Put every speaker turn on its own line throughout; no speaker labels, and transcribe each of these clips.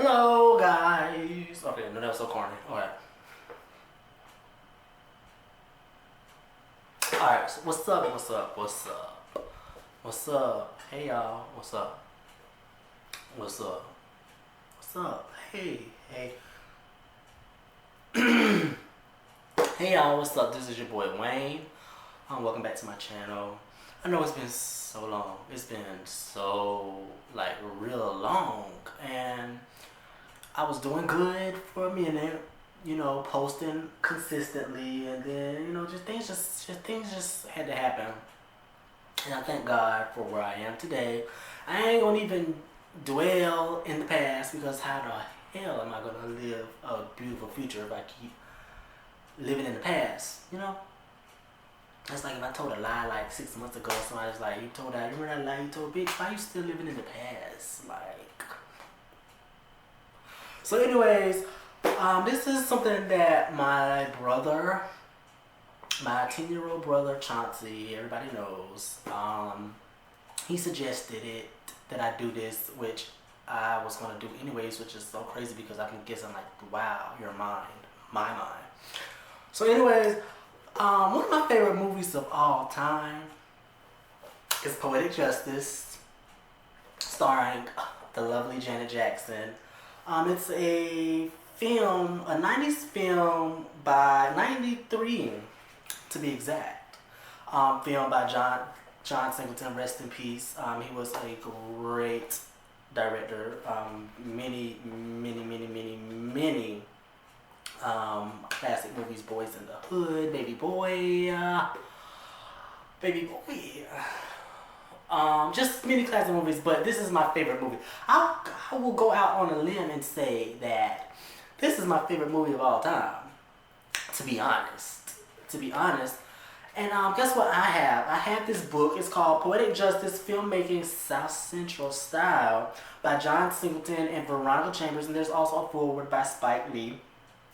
Hello, guys. Okay, no, that was so corny. Alright. Alright, so what's up? What's up? What's up? What's up? Hey, y'all. What's up? What's up? What's up? Hey, hey. Hey, y'all. What's up? This is your boy, Wayne. Welcome back to my channel. I know it's been so long. It's been so, like, real long. And I was doing good for a minute, you know, posting consistently, and then, you know, things just had to happen. And I thank God for where I am today. I ain't gonna even dwell in the past, because how the hell am I gonna live a beautiful future if I keep living in the past, you know? That's like if I told a lie like 6 months ago, somebody's like, you told that, remember that lie you told, bitch, why you still living in the past? Like, so anyways, this is something that my brother, my 10-year-old brother, Chauncey, everybody knows, he suggested it, that I do this, which I was going to do anyways, which is so crazy because I can guess, I'm like, wow, your mind, my mind. So anyways, one of my favorite movies of all time is Poetic Justice, starring the lovely Janet Jackson. It's a film, a 90s film by 93 to be exact. Filmed by John Singleton, rest in peace. He was a great director. Many classic movies, Boys in the Hood, Baby Boy. Just many classic movies, but this is my favorite movie. I will go out on a limb and say that this is my favorite movie of all time, to be honest. And guess what I have? I have this book. It's called Poetic Justice, Filmmaking South Central Style by John Singleton and Veronica Chambers, and there's also a foreword by Spike Lee.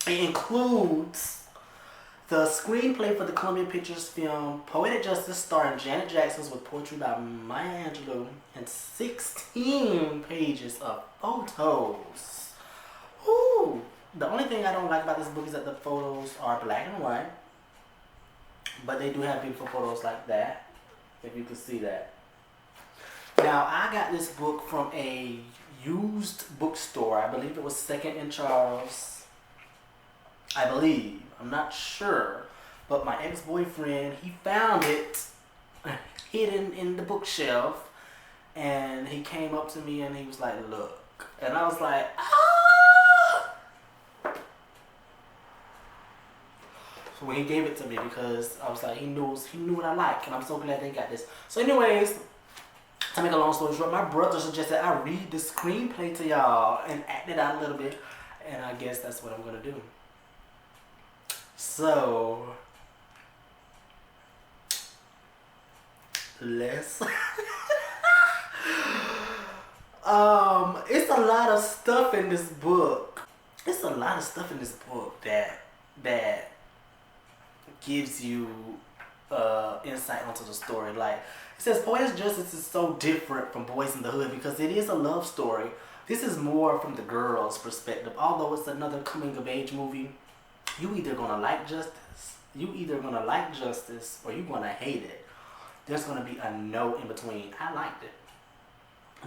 It includes the screenplay for the Columbia Pictures film Poetic Justice, starring Janet Jackson, with poetry by Maya Angelou, and 16 pages of photos. Ooh. The only thing I don't like about this book is that the photos are black and white, but they do have beautiful photos like that, if you can see that. Now, I got this book from a used bookstore. I believe it was Second and Charles. I believe. I'm not sure. But my ex-boyfriend, he found it hidden in the bookshelf. And he came up to me and he was like, look. And I was like, ah! So when he gave it to me, because I was like, he knew what I like. And I'm so glad they got this. So anyways, to make a long story short, my brother suggested I read the screenplay to y'all and act it out a little bit. And I guess that's what I'm going to do. So, let's, it's a lot of stuff in this book. It's a lot of stuff in this book that gives you, insight onto the story. Like, it says, Poetic Justice is so different from Boys in the Hood because it is a love story. This is more from the girl's perspective. Although it's another coming-of-age movie, you either gonna like justice, or you gonna hate it. There's gonna be a no in between. I liked it.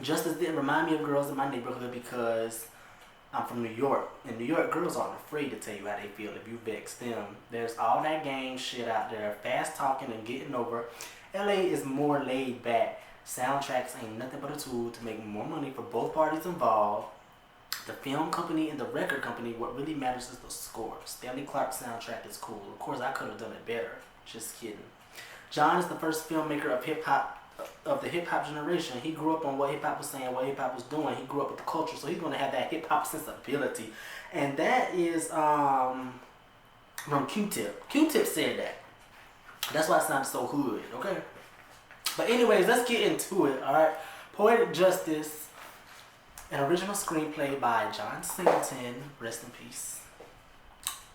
Justice didn't remind me of girls in my neighborhood because I'm from New York. In New York, girls aren't afraid to tell you how they feel if you vex them. There's all that gang shit out there, fast talking and getting over. LA is more laid back. Soundtracks ain't nothing but a tool to make more money for both parties involved. The film company and the record company, what really matters is the score. Stanley Clark's soundtrack is cool. Of course, I could have done it better. Just kidding. John is the first filmmaker of the hip-hop generation. He grew up on what hip-hop was saying, what hip-hop was doing. He grew up with the culture, so he's going to have that hip-hop sensibility. And that is from Q-Tip. Q-Tip said that. That's why it sounds so hood, okay? But anyways, let's get into it, alright? Poetic Justice, an original screenplay by John Singleton, rest in peace,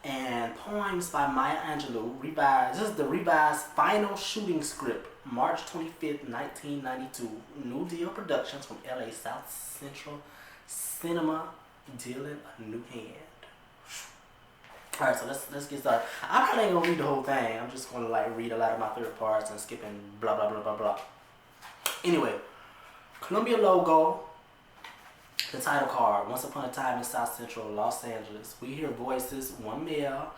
and poems by Maya Angelou, revised. This is the revised final shooting script, March 25th, 1992. New Deal Productions from LA South Central Cinema dealing a new hand. Alright, so let's get started. I probably ain't gonna read the whole thing. I'm just gonna like read a lot of my favorite parts and skipping blah blah blah blah blah. Anyway, Columbia logo, the title card. Once upon a time in South Central Los Angeles, we hear voices, one male,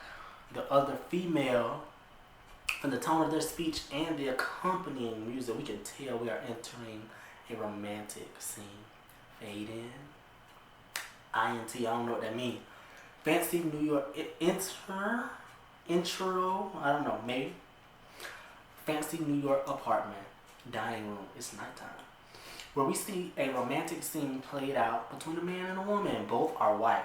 the other female. From the tone of their speech and the accompanying music, we can tell we are entering a romantic scene. Fade in. INT, I don't know what that means. Fancy New York intro, I don't know, maybe. Fancy New York apartment, dining room, it's nighttime. Where we see a romantic scene played out between a man and a woman. Both are white.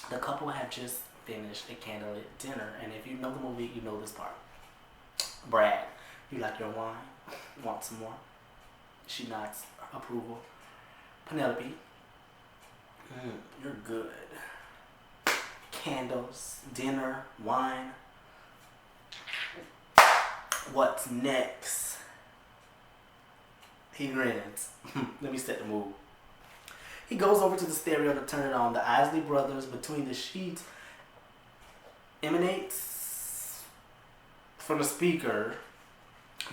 The couple have just finished a candlelit dinner, and if you know the movie, you know this part. Brad, you like your wine? Want some more? She nods approval. Penelope, you're good. Candles, dinner, wine. What's next? He grins. Let me set the mood. He goes over to the stereo to turn it on. The Isley Brothers Between the Sheets emanates from the speaker.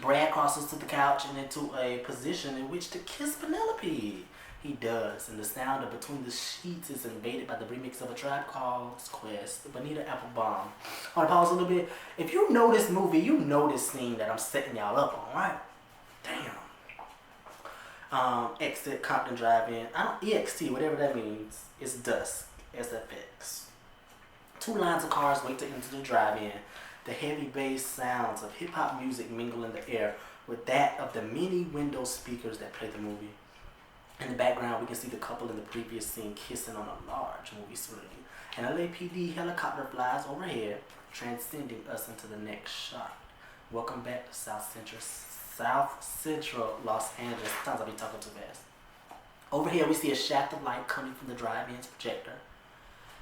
Brad crosses to the couch and into a position in which to kiss Penelope. He does, and the sound of Between the Sheets is invaded by the remix of A Tribe Called Quest, Bonita Applebum. I want to pause a little bit. If you know this movie, you know this scene that I'm setting y'all up on, right? Damn. Exit Compton Drive-In. EXT, whatever that means. It's dusk. SFX. Two lines of cars wait to enter the drive-in. The heavy bass sounds of hip-hop music mingle in the air with that of the many window speakers that play the movie. In the background, we can see the couple in the previous scene kissing on a large movie screen. An LAPD helicopter flies overhead, transcending us into the next shot. Welcome back to South Central Los Angeles. Sometimes I be talking too fast. Over here, we see a shaft of light coming from the drive-in's projector.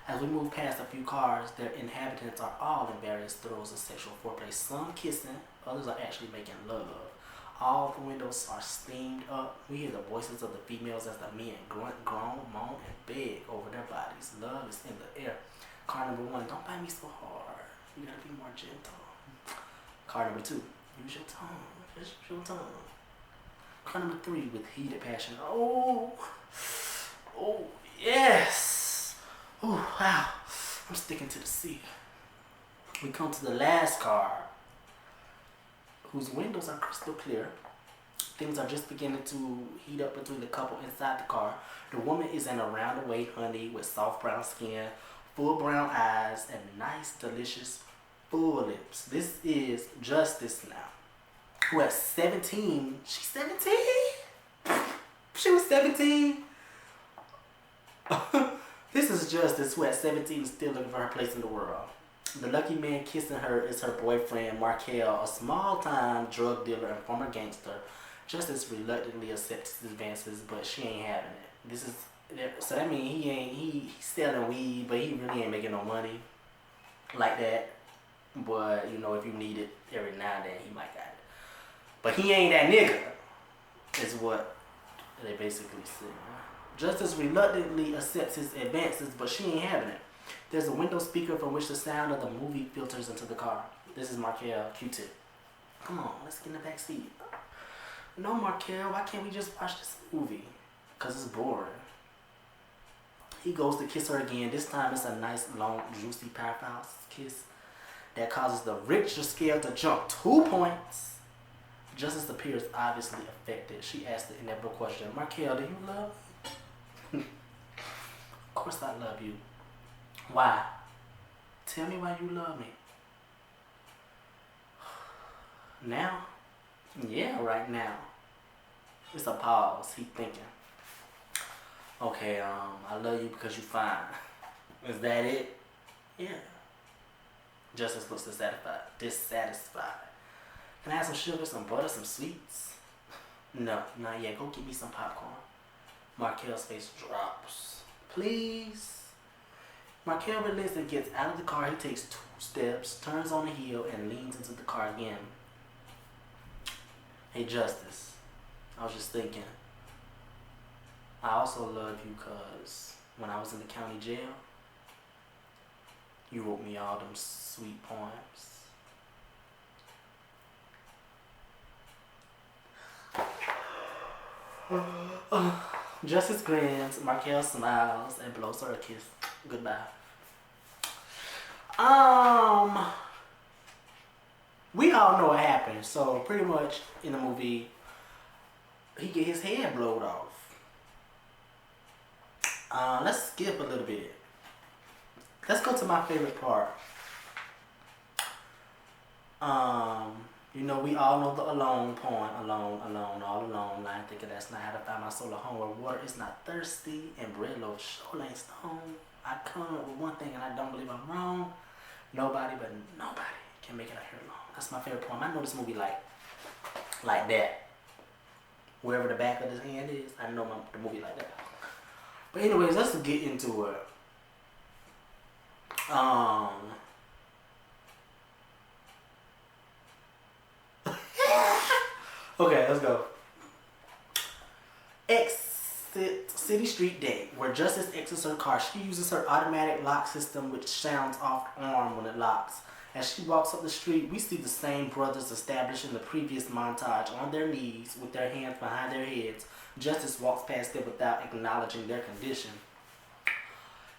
As we move past a few cars, their inhabitants are all in various throes of sexual foreplay. Some kissing, others are actually making love. All the windows are steamed up. We hear the voices of the females as the men grunt, groan, moan, and beg over their bodies. Love is in the air. Car number 1, don't bite me so hard. You gotta be more gentle. Car number 2, use your tongue. Just use your tongue. Car number 3, with heated passion. Oh, yes. Oh, wow. I'm sticking to the seat. We come to the last car, whose windows are crystal clear. Things are just beginning to heat up between the couple inside the car. The woman is in a roundaway honey with soft brown skin, full brown eyes, and nice, delicious, full lips. This is Justice now, who at 17, she's 17? She was 17? This is Justice, who at 17 is still looking for her place in the world. The lucky man kissing her is her boyfriend, Markel, a small-time drug dealer and former gangster. Justice reluctantly accepts his advances, but she ain't having it. So that means he's selling weed, but he really ain't making no money like that. But, you know, if you need it every now and then, he might got it. But he ain't that nigga, is what they basically say. Justice reluctantly accepts his advances, but she ain't having it. There's a window speaker from which the sound of the movie filters into the car. This is Markel, Q-Tip. Come on, let's get in the back seat. No, Markel, why can't we just watch this movie? Because it's boring. He goes to kiss her again. This time it's a nice, long, juicy powerhouse kiss that causes the Richter scale to jump 2 points. Justice appears obviously affected. She asks the inevitable question, Markel, do you love me? Of course I love you. Why? Tell me why you love me. Now? Yeah, right now. It's a pause. He thinking. Okay, I love you because you fine. Is that it? Yeah. Justice looks dissatisfied. Can I have some sugar, some butter, some sweets? No, not yet. Go get me some popcorn. Markel's face drops. Please? Markel relents and gets out of the car. He takes 2 steps, turns on the heel, and leans into the car again. Hey, Justice. I was just thinking. I also love you because when I was in the county jail. You wrote me all them sweet poems. Justice grins, Markel smiles, and blows her a kiss. Goodbye. We all know what happened. So pretty much in the movie, he get his head blowed off. Let's skip a little bit. Let's go to my favorite part. You know, we all know the alone poem. Alone, alone, all alone. Line thinking that's not how to find my soul at home where water is not thirsty and bread loaf sure ain't stone. I come up with one thing and I don't believe I'm wrong. Nobody but nobody can make it out here alone. That's my favorite poem. I know this movie like that. Wherever the back of his hand is, I know the movie like that. But anyways, let's get into it. Okay, let's go. Exit City Street Day, where Justice exits her car. She uses her automatic lock system, which sounds off-arm when it locks. As she walks up the street, we see the same brothers established in the previous montage on their knees with their hands behind their heads. Justice walks past them without acknowledging their condition.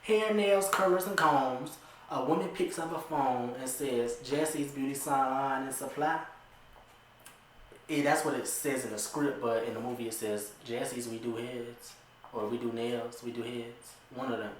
Hair, nails, curlers, and combs. A woman picks up a phone and says, Jesse's Beauty Salon and Supply. That's what it says in the script, but in the movie it says, Jesse's, we do heads. Or we do nails, we do heads. One of them.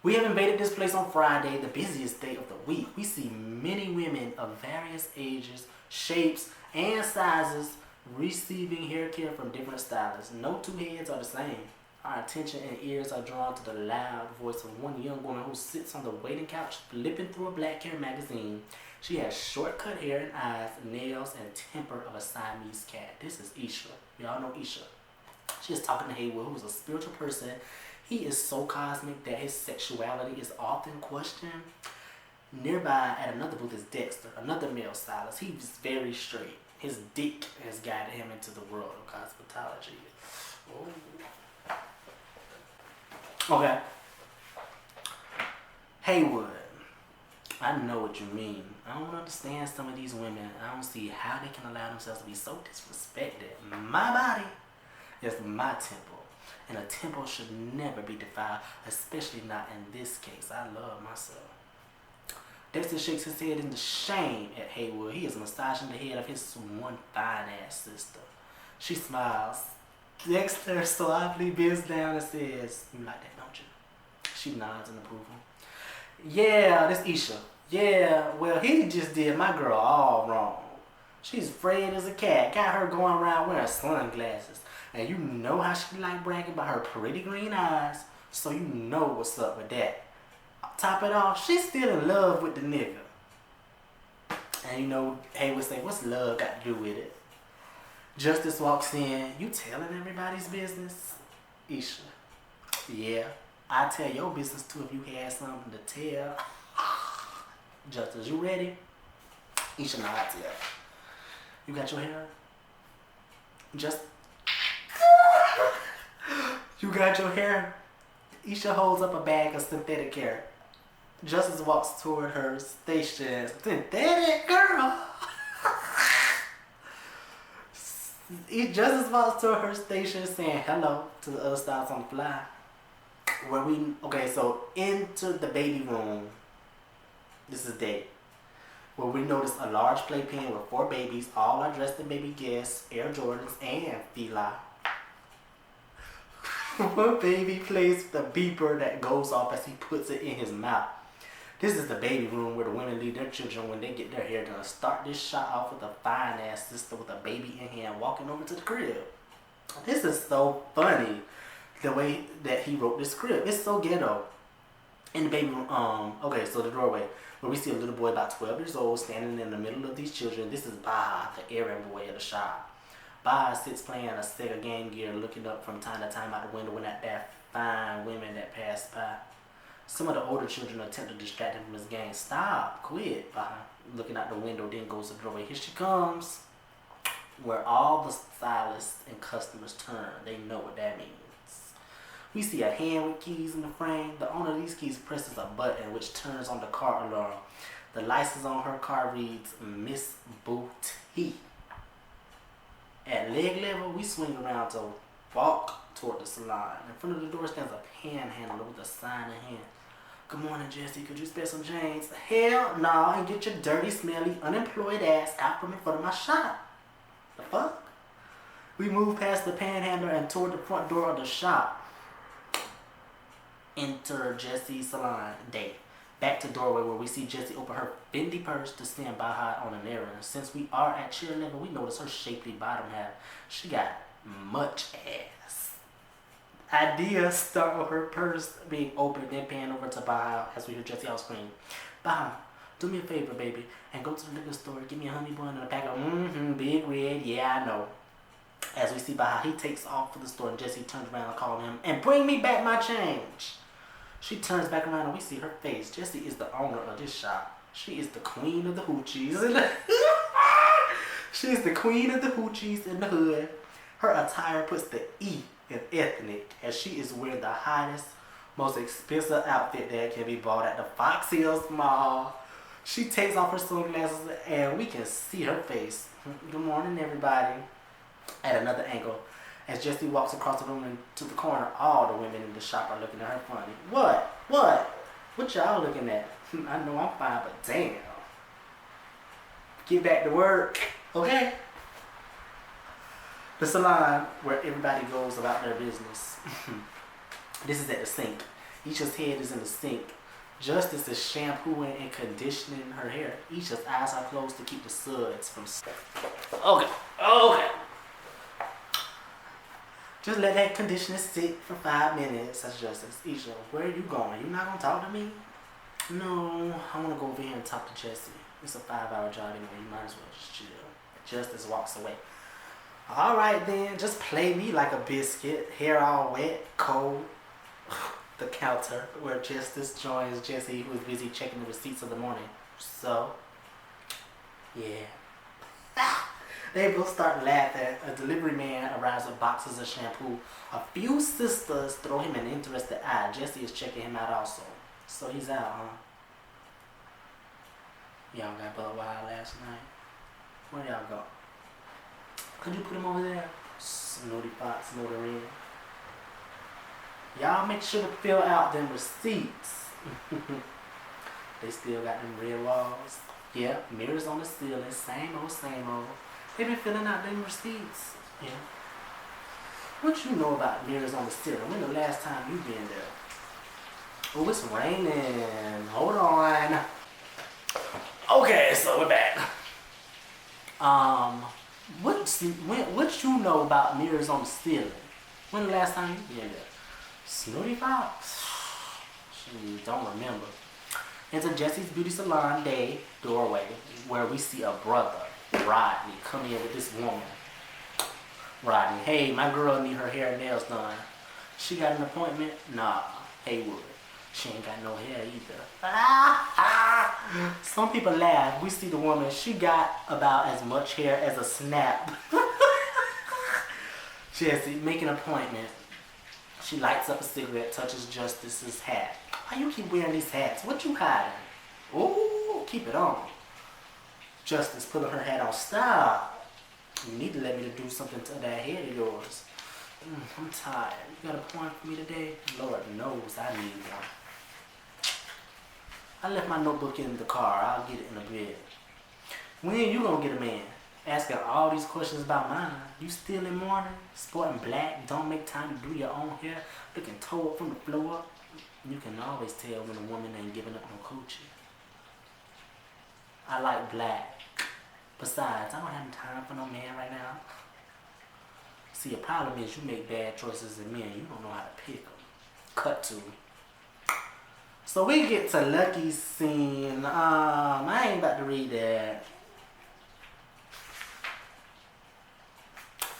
We have invaded this place on Friday, the busiest day of the week. We see many women of various ages, shapes, and sizes receiving hair care from different stylists. No two heads are the same. Our attention and ears are drawn to the loud voice of one young woman who sits on the waiting couch flipping through a black hair magazine. She has short cut hair and eyes, nails, and temper of a Siamese cat. This is Isha. Y'all know Isha. She is talking to Haywood, who is a spiritual person. He is so cosmic that his sexuality is often questioned. Nearby at another booth is Dexter, another male stylist. He's very straight. His dick has guided him into the world of cosmetology. Oh. Okay. Haywood. I know what you mean. I don't understand some of these women. I don't see how they can allow themselves to be so disrespected. My body is my temple. And a temple should never be defiled, especially not in this case. I love myself. Dexter shakes his head in shame at Haywood. He is massaging the head of his one fine-ass sister. She smiles. Dexter suavely bends down and says, you like that, don't you? She nods in approval. Yeah, that's Isha. Yeah, well, he just did my girl all wrong. She's afraid as a cat. Got her going around wearing sunglasses. And you know how she like bragging about her pretty green eyes. So you know what's up with that. Top it off, she's still in love with the nigga. And you know, Haywood say, what's love got to do with it? Justice walks in. You telling everybody's business? Isha. Yeah. I tell your business too if you had something to tell. Justice, you ready? Isha nods, yeah. You got your hair? You got your hair? Isha holds up a bag of synthetic hair. Justice walks toward her station. Synthetic girl! Justice walks toward her station saying hello to the other styles on the fly. So into the baby room. This is day. Where we notice a large playpen with 4 babies, all are dressed in baby Guess, Air Jordans, and Fila. One baby plays with a beeper that goes off as he puts it in his mouth. This is the baby room where the women leave their children when they get their hair done. Start this shot off with a fine-ass sister with a baby in hand walking over to the crib. This is so funny, the way that he wrote this script. It's so ghetto. In the baby room, so the doorway, where we see a little boy about 12 years old standing in the middle of these children. This is Baha, the errand boy of the shop. Baha sits playing a Sega Game Gear, looking up from time to time out the window at that fine women that pass by. Some of the older children attempt to distract him from his game. Stop, quit, Baha. Looking out the window, then goes to the doorway. Here she comes. Where all the stylists and customers turn. They know what that means. We see a hand with keys in the frame. The owner of these keys presses a button which turns on the car alarm. The license on her car reads Miss Boutique. At leg level, we swing around to walk toward the salon. In front of the door stands a panhandler with a sign in hand. Good morning, Jesse. Could you spare some change? Hell no, and get your dirty, smelly, unemployed ass out from in front of my shop. The fuck? We move past the panhandler and toward the front door of the shop. Enter Jesse's salon. Day. Back to doorway where we see Jessie open her Fendi purse to stand by her on an errand. Since we are at chair level, we notice her shapely bottom half. She got much ass. Idea start with her purse being open, then pan over to Baha as we hear Jessie out scream. Baha, do me a favor, baby, and go to the liquor store. Give me a honey bun and a pack of Big Red. Yeah, I know. As we see Baha, he takes off for the store, and Jessie turns around and calls him, and bring me back my change. She turns back around and we see her face. Jessie is the owner of this shop. She is the queen of the hoochies. She is the queen of the hoochies in the hood. Her attire puts the E in ethnic, as she is wearing the hottest, most expensive outfit that can be bought at the Fox Hills Mall. She takes off her sunglasses and we can see her face. Good morning, everybody. At another angle, as Jessie walks across the room and to the corner, all the women in the shop are looking at her funny. What? What y'all looking at? I know I'm fine, but damn. Get back to work, okay? The salon where everybody goes about their business. This is at the sink. Each's head is in the sink. Justice is shampooing and conditioning her hair. Each's eyes are closed to keep the suds from... Okay. Just let that conditioner sit for 5 minutes, says Justice. Isha, where are you going? You not gonna talk to me? No, I wanna go over here and talk to Jessie. It's a 5-hour job anyway, you might as well just chill. Justice walks away. Alright then, just play me like a biscuit. Hair all wet, cold. The counter where Justice joins Jessie, who is busy checking the receipts of the morning. So, yeah. They both start laughing. A delivery man arrives with boxes of shampoo. A few sisters throw him an interested eye. Jessie is checking him out also. So he's out, huh? Y'all got butt wild last night. Where y'all go? Could you put him over there? Snooty Fox, Snooty Red. Y'all make sure to fill out them receipts. They still got them red walls. Yep, mirrors on the ceiling. Same old, same old. They been filling out them receipts. Yeah. What you know about mirrors on the ceiling? When the last time you been there? Oh, it's raining. Hold on. Okay, so we're back. What you know about mirrors on the ceiling? When the last time you been there? Snooty Fox. She don't remember. Enter Jesse's beauty salon day doorway, where we see a brother, Rodney, come in with this woman. Rodney, hey, my girl need her hair and nails done. She got an appointment? Nah, Haywood. She ain't got no hair either. Some people laugh. We see the woman. She got about as much hair as a snap. Jesse, make an appointment. She lights up a cigarette, touches Justice's hat. Why you keep wearing these hats? What you hiding? Ooh, keep it on. Justice pulling her hat on. Stop. You need to let me do something to that head of yours. I'm tired. You got a point for me today? Lord knows I need one. I left my notebook in the car. I'll get it in a bit. When you gonna get a man? Asking all these questions about mine. You still in mourning? Sporting black? Don't make time to do your own hair? Looking toe up from the floor up? You can always tell when a woman ain't giving up on coochie. I like black. Besides, I don't have time for no man right now. See, the problem is you make bad choices in men. You don't know how to pick them. Cut to. So we get to Lucky's scene. I ain't about to read that.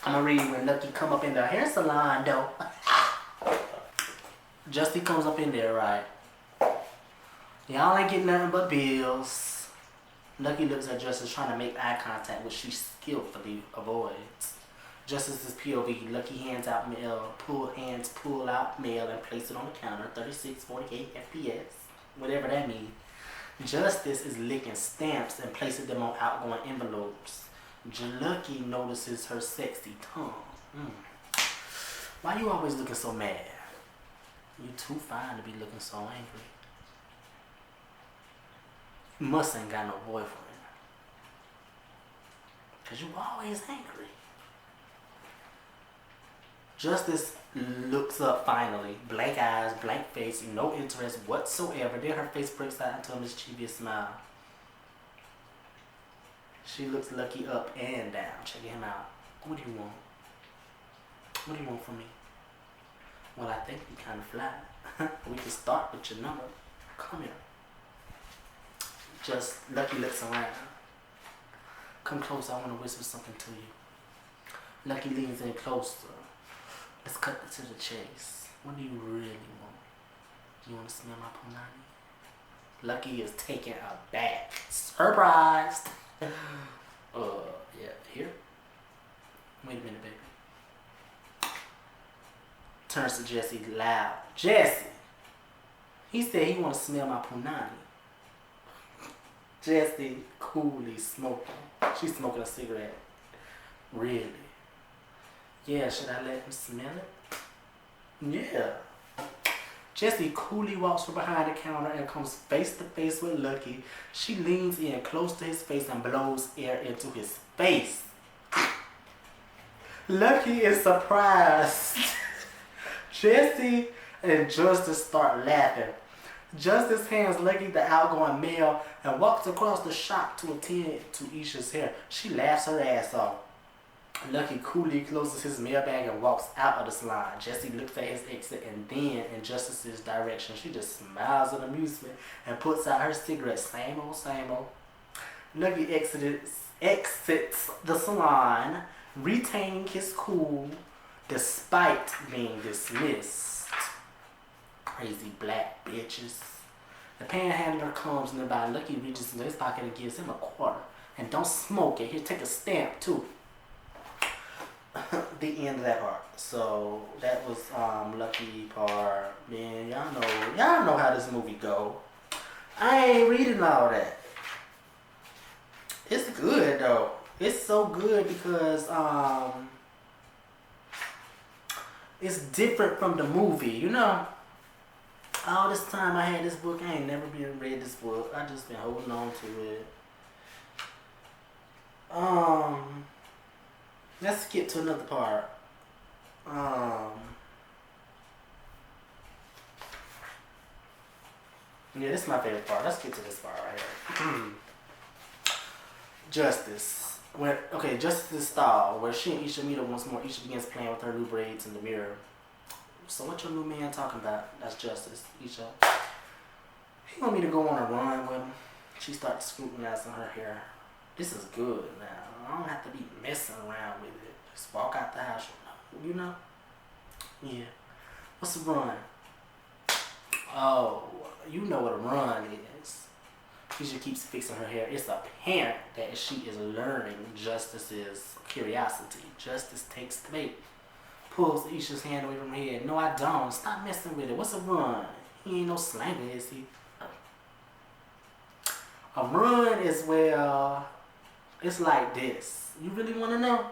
I'm gonna read when Lucky come up in the hair salon though. Justy comes up in there, right? Y'all ain't getting nothing but bills. Lucky looks at Justice trying to make eye contact, which she skillfully avoids. Justice's POV, Lucky hands out mail, pull out mail and place it on the counter, 36, 48 FPS, whatever that means. Justice is licking stamps and placing them on outgoing envelopes. Lucky notices her sexy tongue. Why you always looking so mad? You too fine to be looking so angry. You must ain't got no boyfriend. Cause you always angry. Justice looks up finally. Blank eyes, blank face, no interest whatsoever. Then her face breaks out into a mischievous smile. She looks Lucky up and down, checking him out. What do you want? What do you want from me? Well, I think you kind of fly. We can start with your number. Come here. Just Lucky looks around. Come closer, I want to whisper something to you. Lucky leans in closer. Let's cut to the chase. What do you really want? You want to smell my punani? Lucky is taken aback. Surprised. Yeah, here. Wait a minute, baby. Turns to Jesse loud. Jesse! He said he want to smell my punani. Jesse coolly smoking. She's smoking a cigarette. Really? Yeah, should I let him smell it? Yeah. Jesse coolly walks from behind the counter and comes face to face with Lucky. She leans in close to his face and blows air into his face. Lucky is surprised. Jesse and Justice start laughing. Justice hands Lucky the outgoing mail and walks across the shop to attend to Isha's hair. She laughs her ass off. Lucky coolly closes his mailbag and walks out of the salon. Jesse looks at his exit and then in Justice's direction. She just smiles in amusement and puts out her cigarette. Same old, same old. Lucky exits the salon, retaining his cool despite being dismissed. Crazy black bitches. The panhandler comes nearby. Lucky reaches into his pocket and gives him a quarter. And don't smoke it. Here, take a stamp too. The end of that part. So that was Lucky part. Man, y'all know how this movie go. I ain't reading all that. It's good though. It's so good because it's different from the movie, you know. All this time I had this book, I ain't never been read this book. I just been holding on to it. Let's skip to another part. Yeah, this is my favorite part. Let's get to this part right here. Justice. Justice's style, where she and Isha meet up once more. Isha begins playing with her new braids in the mirror. So what your new man talking about? That's Justice. Isha. He want me to go on a run with him. She starts scrutinizing her hair. This is good now. I don't have to be messing around with it. Just walk out the house, you know? Yeah. What's a run? Oh, you know what a run is. Isha keeps fixing her hair. It's apparent that she is learning Justice's curiosity. Justice takes the bait. Pulls Isha's hand away from her head. No, I don't. Stop messing with it. What's a run? He ain't no slanger, is he? A run is where it's like this. You really want to know?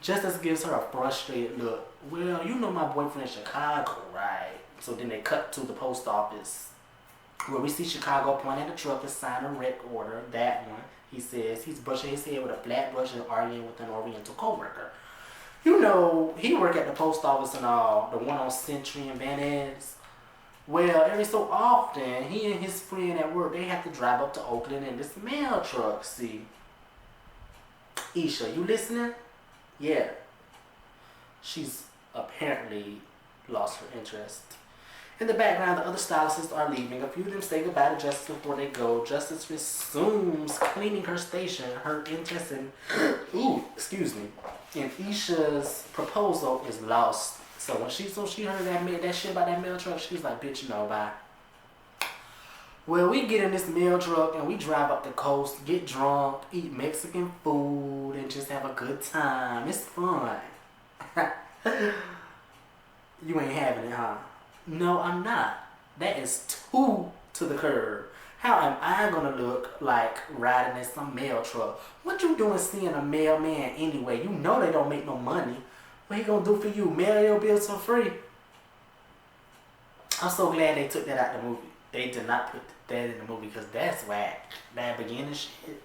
Justice gives her a frustrated look. Well, you know my boyfriend in Chicago, right? So then they cut to the post office where we see Chicago pointing at the truck and sign a rec order. That one. He says he's brushing his head with a flat brush and arguing with an Oriental co-worker. You know, he work at the post office and all, the one on Century and Van Ness. Well, every so often, he and his friend at work, they have to drive up to Oakland in this mail truck, see. Isha, you listening? Yeah. She's apparently lost her interest. In the background, the other stylists are leaving. A few of them say goodbye to Justice before they go. Justice resumes cleaning her station. Her interest in, in Isha's proposal is lost. So when she heard that shit about that mail truck, she was like, bitch, no, bye. Well, we get in this mail truck and we drive up the coast, get drunk, eat Mexican food, and just have a good time. It's fun. You ain't having it, huh? No, I'm not. That is too to the curb. How am I gonna look like riding in some mail truck? What you doing seeing a mailman anyway? You know they don't make no money. What he gonna do for you? Mail your bills for free? I'm so glad they took that out of the movie. They did not put that in the movie because that's whack. That beginning shit.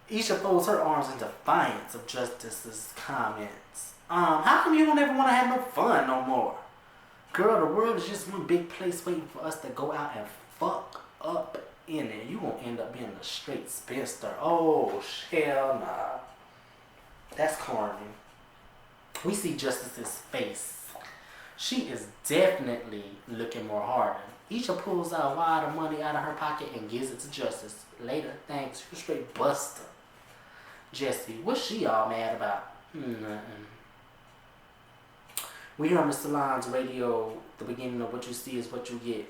Isha folds her arms in defiance of Justice's comments. How come you don't ever want to have no fun no more? Girl, the world is just one big place waiting for us to go out and fuck up in it. You gonna end up being a straight spinster. Oh, hell nah. That's corny. We see Justice's face. She is definitely looking more hardened. Isha pulls out a wad of money out of her pocket and gives it to Justice. Later, thanks, you straight buster. Jesse, what's she all mad about? Nothing. We hear on Mr. Lion's radio, the beginning of what you see is what you get.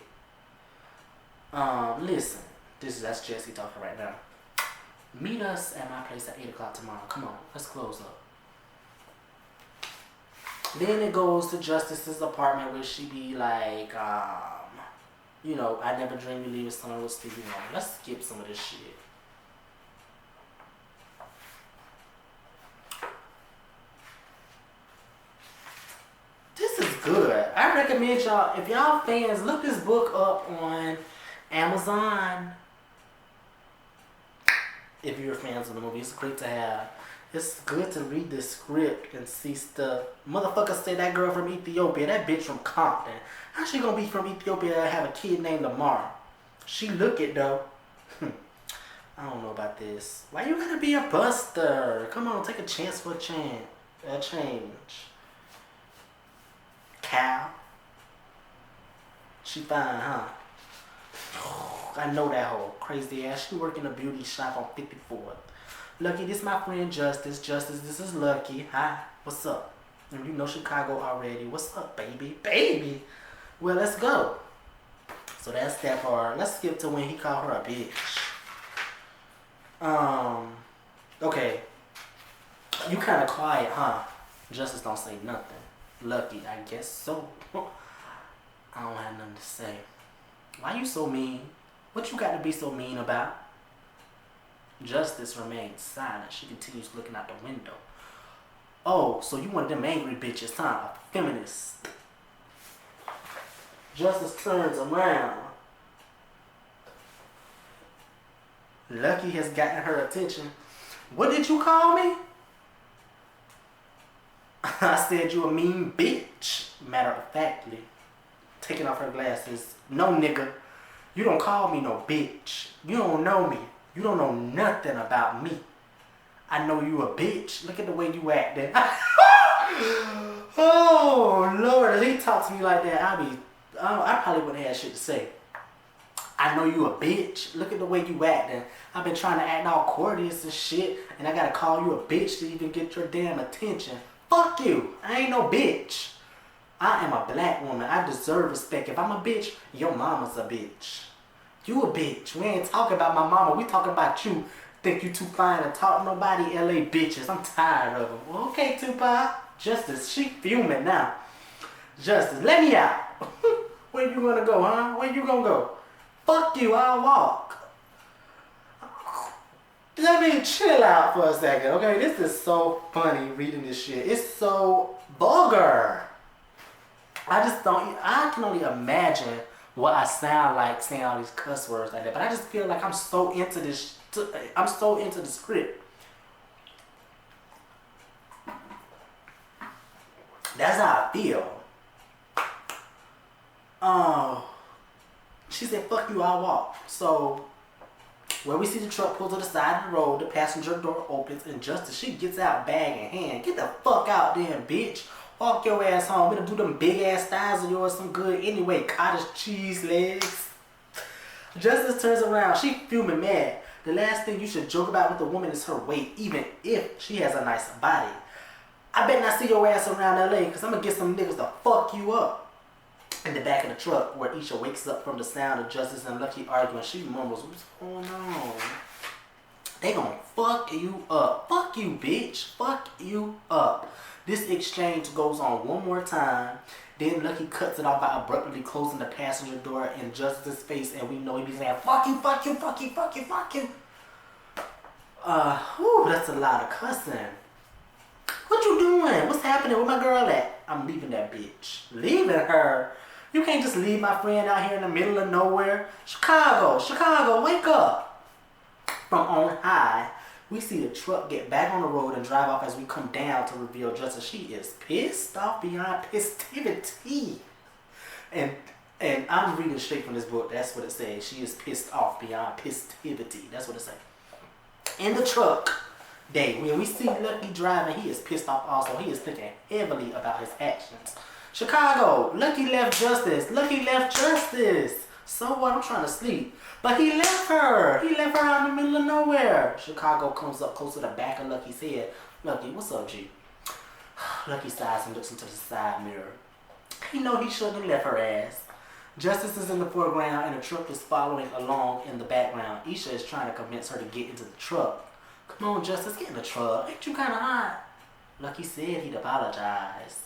Listen, that's Jesse talking right now. Meet us at my place at 8 o'clock tomorrow. Come on, let's close up. Then it goes to Justice's apartment where she be like, you know, I never dreamed of leaving someone with Stevie Wonder. Let's skip some of this shit. This is good. I recommend y'all, if y'all fans, look this book up on Amazon. If you're fans of the movie, it's great to have. It's good to read the script and see stuff. Motherfucker say that girl from Ethiopia, that bitch from Compton. How she gonna be from Ethiopia and have a kid named Lamar? She look it though. I don't know about this. Why you gotta be a buster? Come on, take a chance for a change. Cow. She fine, huh? I know that hoe. Crazy ass. She work in a beauty shop on 54th. Lucky, this my friend Justice. Justice, this is Lucky. Hi, what's up? And you know Chicago already. What's up, baby? Baby! Well, let's go. So that's that part. Let's skip to when he called her a bitch. Okay. You kind of quiet, huh? Justice don't say nothing. Lucky, I guess so. I don't have nothing to say. Why you so mean? What you got to be so mean about? Justice remains silent. She continues looking out the window. Oh, so you one of them angry bitches, huh? A feminist. Justice turns around. Lucky has gotten her attention. What did you call me? I said you a mean bitch. Matter of factly. Taking off her glasses. No, nigga. You don't call me no bitch. You don't know me. You don't know nothing about me. I know you a bitch. Look at the way you acting. Oh, Lord. If he talks to me like that, I probably wouldn't have shit to say. I know you a bitch. Look at the way you acting. I've been trying to act all courteous and shit, and I gotta call you a bitch to even get your damn attention. Fuck you. I ain't no bitch. I am a black woman. I deserve respect. If I'm a bitch, your mama's a bitch. You a bitch. We ain't talking about my mama. We talking about you. Think you too fine to talk to nobody? LA bitches. I'm tired of them. Well, okay, Tupac. Justice, she fuming now. Justice, let me out. Where you gonna go, huh? Where you gonna go? Fuck you, I'll walk. Let me chill out for a second, okay? This is so funny reading this shit. It's so vulgar. I can only imagine what I sound like saying all these cuss words like that. But I just feel like I'm so into this. I'm so into the script. That's how I feel. She said, fuck you, I'll walk. So, when we see the truck pull to the side of the road, the passenger door opens, and Justice, she gets out, bag in hand. Get the fuck out there, bitch. Walk your ass home. We're gonna do them big ass thighs of yours some good anyway. Cottage cheese legs. Justice turns around. She fuming mad. The last thing you should joke about with a woman is her weight, even if she has a nice body. I bet not see your ass around LA, because I'm gonna get some niggas to fuck you up. In the back of the truck, where Isha wakes up from the sound of Justice and Lucky arguing, she mumbles, "What's going on? They gonna fuck you up. Fuck you, bitch. Fuck you up." This exchange goes on one more time. Then Lucky cuts it off by abruptly closing the passenger door in Justice's face, and we know he be saying, "Fuck you, fuck you, fuck you, fuck you, fuck you." That's a lot of cussing. What you doing? What's happening? Where my girl at? I'm leaving that bitch. Leaving her? You can't just leave my friend out here in the middle of nowhere. Chicago, wake up. From on high, we see the truck get back on the road and drive off as we come down to reveal Justice. She is pissed off beyond pistivity. And I'm reading straight from this book. That's what it says. She is pissed off beyond pistivity. That's what it says. In the truck day, when we see Lucky driving, he is pissed off also. He is thinking heavily about his actions. Chicago, Lucky left Justice. So what? I'm trying to sleep. But he left her. He left her out in the middle of nowhere. Chicago comes up close to the back of Lucky's head. "Lucky, what's up, G?" Lucky sighs and looks into the side mirror. He know he shouldn't have left her ass. Justice is in the foreground and the truck is following along in the background. Isha is trying to convince her to get into the truck. "Come on, Justice, get in the truck. Ain't you kind of hot?" Lucky said he'd apologize.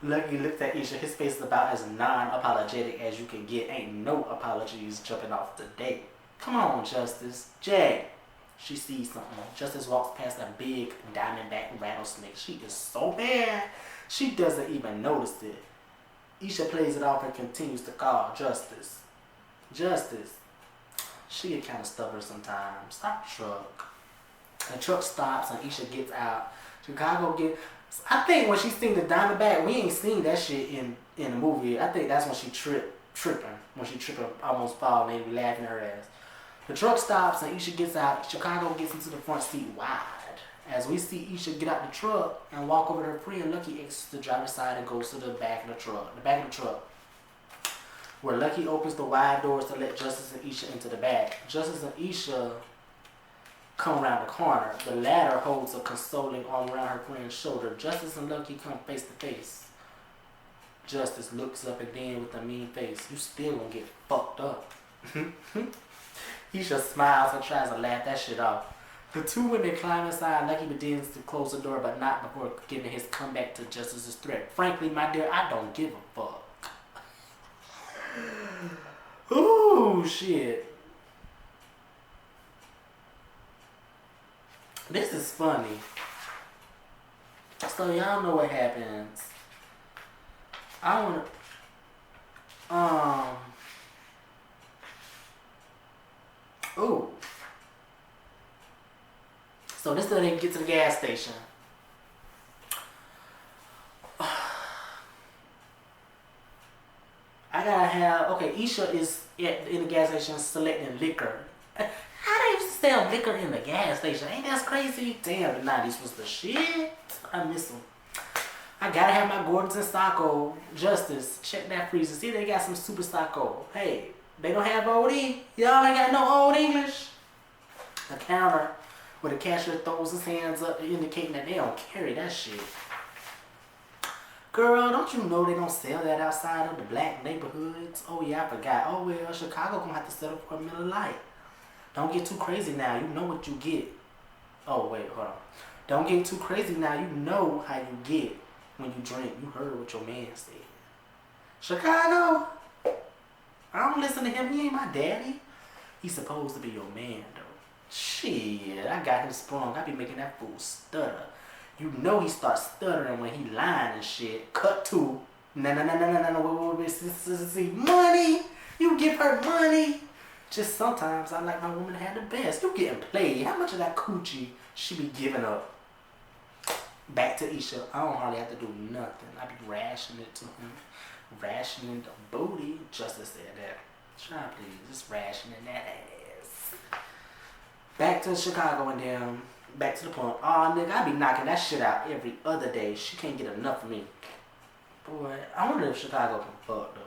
Lucky looked at Isha. His face is about as non-apologetic as you can get. Ain't no apologies jumping off today. "Come on, Justice." "Jay." She sees something. Justice walks past a big diamondback rattlesnake. She is so mad, she doesn't even notice it. Isha plays it off and continues to call, "Justice. Justice." She get kind of stubborn sometimes. "Stop the truck." The truck stops and Isha gets out. Chicago get. I think when she seen the diamondback, we ain't seen that shit in the movie. I think that's when she tripping. When she tripping, almost falling, and we laughing at her ass. The truck stops and Isha gets out. Chicago gets into the front seat wide. As we see Isha get out the truck and walk over to her friend, Lucky exits the driver's side and goes to the back of the truck. The back of the truck, where Lucky opens the wide doors to let Justice and Isha into the back. Justice and Isha come around the corner. The latter holds a consoling arm around her friend's shoulder. Justice and Lucky come face to face. Justice looks up and then with a mean face, "You still gonna get fucked up." Isha smiles and tries to laugh that shit off. The two women climb inside. Lucky begins to close the door, but not before giving his comeback to Justice's threat. "Frankly, my dear, I don't give a fuck." Ooh, shit. This is funny. So y'all know what happens. I wanna ooh. So this is how they get to the gas station. I gotta have, okay, Isha is in the gas station selecting liquor. How they used to sell liquor in the gas station? Ain't that crazy? Damn, the 90s was the shit. I miss them. I gotta have my Gordons and Sacco. Justice, check that freezer. See, they got some Super Sacco. Hey, they don't have OD. Y'all ain't got no old English. The counter where the cashier throws his hands up indicating that they don't carry that shit. Girl, don't you know they don't sell that outside of the black neighborhoods? Oh yeah, I forgot. Oh well, Chicago gonna have to settle for a Miller Lite. Don't get too crazy now. You know what you get. Oh wait, hold on. Don't get too crazy now. You know how you get when you drink. You heard what your man said. Chicago? I don't listen to him. He ain't my daddy. He's supposed to be your man though. Shit, I got him sprung. I be making that fool stutter. You know he starts stuttering when he lying and shit. Cut to no. See, money. You give her money. Just sometimes I like my woman to have the best. You getting played. How much of that coochie she be giving up? Back to Isha. I don't hardly have to do nothing. I be rationing it to him. Rationing the booty. Justice said that. Try please. Just rationing that ass. Back to Chicago and then back to the point. Oh nigga, I be knocking that shit out every other day. She can't get enough of me. Boy, I wonder if Chicago can fuck though.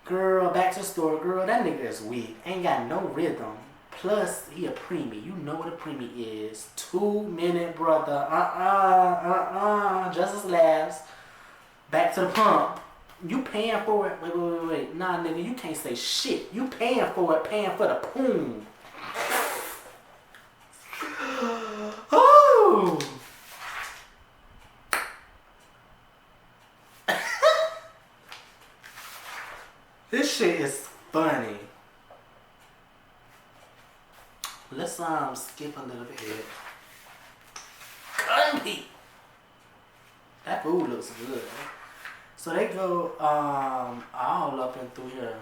Girl, back to the story. Girl, that nigga is weak. Ain't got no rhythm. Plus, he a preemie. You know what a preemie is. 2 minute brother. Justice laughs. Back to the pump. You paying for it? Wait. Nah, nigga, you can't say shit. You paying for it, paying for the poom. Oh! This shit is funny. Let's skip a little bit. Cunty. That food looks good. So they go all up and through here.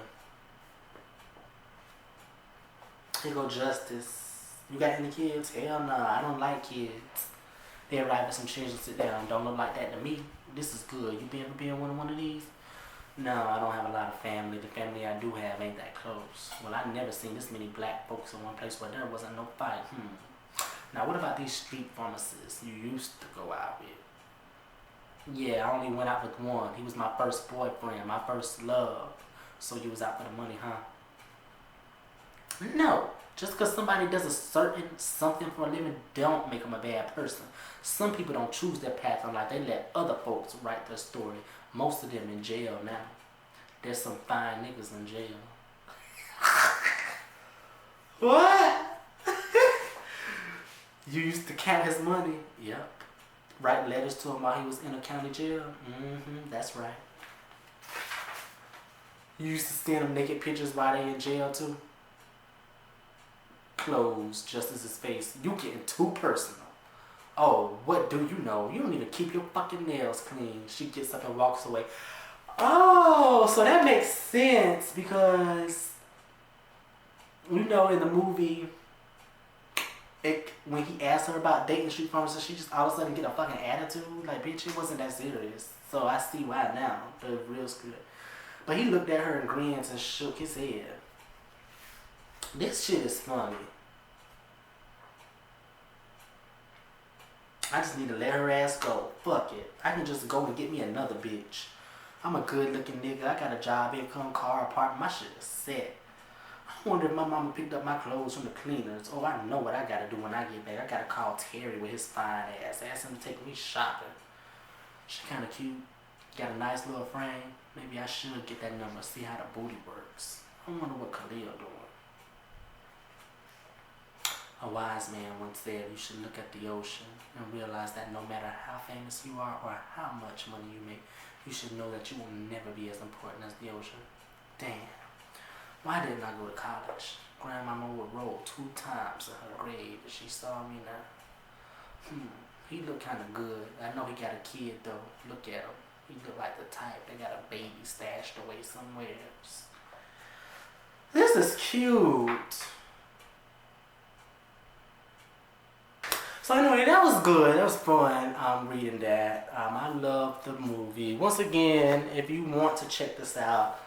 Here go Justice. You got any kids? Hell no, I don't like kids. They arrive with some children, sit down. Don't look like that to me. This is good. You ever been one of these? No, I don't have a lot of family. The family I do have ain't that close. Well, I never seen this many black folks in one place where there wasn't no fight. Now, what about these street pharmacists you used to go out with? Yeah, I only went out with one. He was my first boyfriend, my first love. So you was out for the money, huh? No. Just because somebody does a certain something for a living don't make them a bad person. Some people don't choose their path in life. They let other folks write their story. Most of them in jail now. There's some fine niggas in jail. What? You used to count his money? Yep. Write letters to him while he was in a county jail? That's right. You used to send him naked pictures while they in jail too? Clothes, Justice's face. You getting too personal. Oh, what do you know? You don't even keep your fucking nails clean. She gets up and walks away. Oh, so that makes sense because, you know, in the movie, when he asked her about dating street pharmacist, she just all of a sudden get a fucking attitude. Like, bitch, it wasn't that serious. So I see why now. The real good. But he looked at her and grinned and shook his head. This shit is funny. I just need to let her ass go. Fuck it. I can just go and get me another bitch. I'm a good looking nigga. I got a job, income, car, apartment. My shit is set. I wonder if my mama picked up my clothes from the cleaners. Oh, I know what I gotta do when I get back. I gotta call Terry with his fine ass. Ask him to take me shopping. She kinda cute. Got a nice little frame. Maybe I should get that number, see how the booty works. I wonder what Khalil doing. A wise man once said you should look at the ocean and realize that no matter how famous you are or how much money you make, you should know that you will never be as important as the ocean. Damn. Why didn't I go to college? Grandmama would roll 2 times in her grave if she saw me now. He look kind of good. I know he got a kid though. Look at him. He look like the type that got a baby stashed away somewhere else. This is cute. So anyway, that was good. That was fun reading that. I love the movie. Once again, if you want to check this out,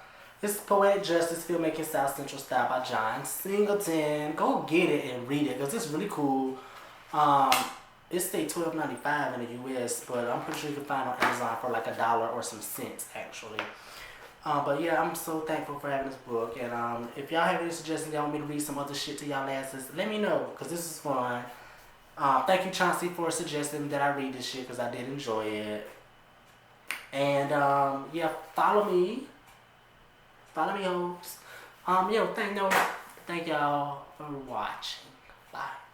it's Poetic Justice, Filmmaking South Central Style by John Singleton. Go get it and read it because it's really cool. It stayed $12.95 in the US, but I'm pretty sure you can find it on Amazon for like $1 or some cents actually. But yeah, I'm so thankful for having this book. And if y'all have any suggestions y'all want me to read some other shit to y'all asses, let me know because this is fun. Thank you, Chauncey, for suggesting that I read this shit because I did enjoy it. And yeah, follow me. Follow me, hoes. Thank y'all for watching. Bye.